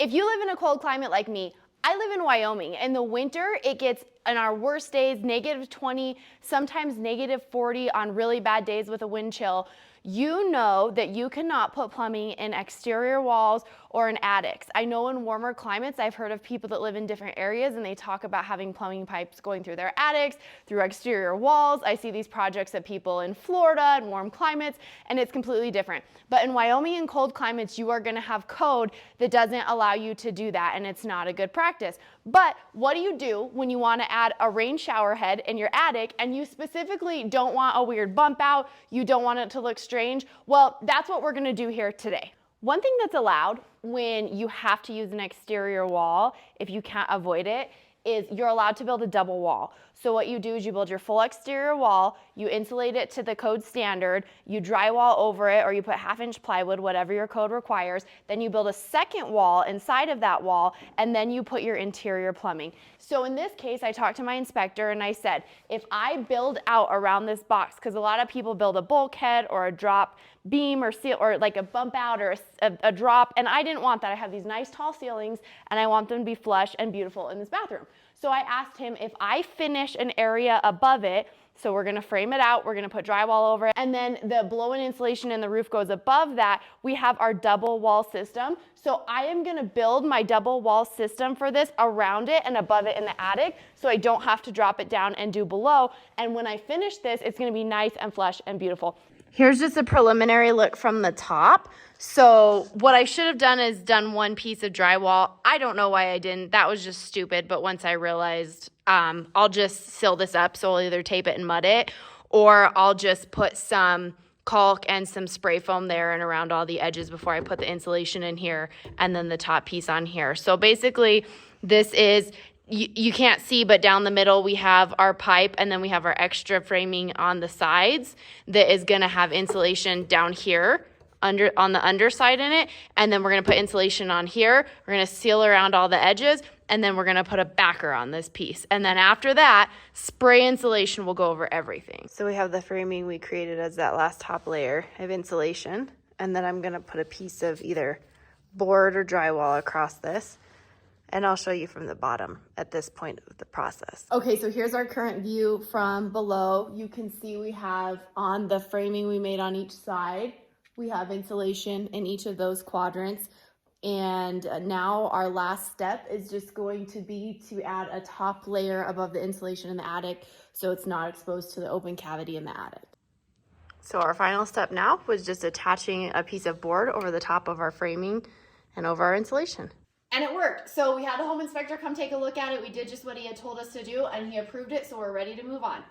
If you live in a cold climate like me, I live in Wyoming. In the winter, it gets, in our worst days, -20, sometimes -40 on really bad days with a wind chill. You know that you cannot put plumbing in exterior walls or in attics. I know in warmer climates, I've heard of people that live in different areas and they talk about having plumbing pipes going through their attics, through exterior walls. I see these projects at people in Florida and warm climates, and it's completely different. But in Wyoming and cold climates, you are gonna have code that doesn't allow you to do that, and it's not a good practice. But what do you do when you wanna add a rain shower head in your attic and you specifically don't want a weird bump out, you don't want it to look strange? Well, that's what we're gonna do here today. One thing that's allowed when you have to use an exterior wall, if you can't avoid it, is you're allowed to build a double wall. So what you do is you build your full exterior wall, you insulate it to the code standard, you drywall over it, or you put 1/2-inch plywood, whatever your code requires. Then you build a second wall inside of that wall, and then you put your interior plumbing. So in this case, I talked to my inspector and I said, if I build out around this box, because a lot of people build a bulkhead or a drop beam or seal, or like a bump out or a drop, and I didn't want that. I have these nice tall ceilings and I want them to be flush and beautiful in this bathroom. So I asked him if I finish an area above it, so we're gonna frame it out, we're gonna put drywall over it, and then the blow-in insulation in the roof goes above that, we have our double wall system. So I am gonna build my double wall system for this around it and above it in the attic, so I don't have to drop it down and do below. And when I finish this, it's gonna be nice and flush and beautiful. Here's just a preliminary look from the top. So what I should have done is done one piece of drywall. I don't know why I didn't. That was just stupid. But once I realized, I'll just seal this up. So I'll either tape it and mud it, or I'll just put some caulk and some spray foam there and around all the edges before I put the insulation in here and then the top piece on here. So basically this is, you can't see, but down the middle we have our pipe, and then we have our extra framing on the sides that is going to have insulation down here on the underside in it, and then we're going to put insulation on here. We're going to seal around all the edges, and then we're going to put a backer on this piece. And then after that, spray insulation will go over everything. So we have the framing we created as that last top layer of insulation, and then I'm going to put a piece of either board or drywall across this. And I'll show you from the bottom at this point of the process. Okay, so here's our current view from below. You can see we have on the framing we made on each side, we have insulation in each of those quadrants. And now our last step is just going to be to add a top layer above the insulation in the attic so it's not exposed to the open cavity in the attic. So our final step now was just attaching a piece of board over the top of our framing and over our insulation. And it worked. So we had the home inspector come take a look at it. We did just what he had told us to do, and he approved it, so we're ready to move on.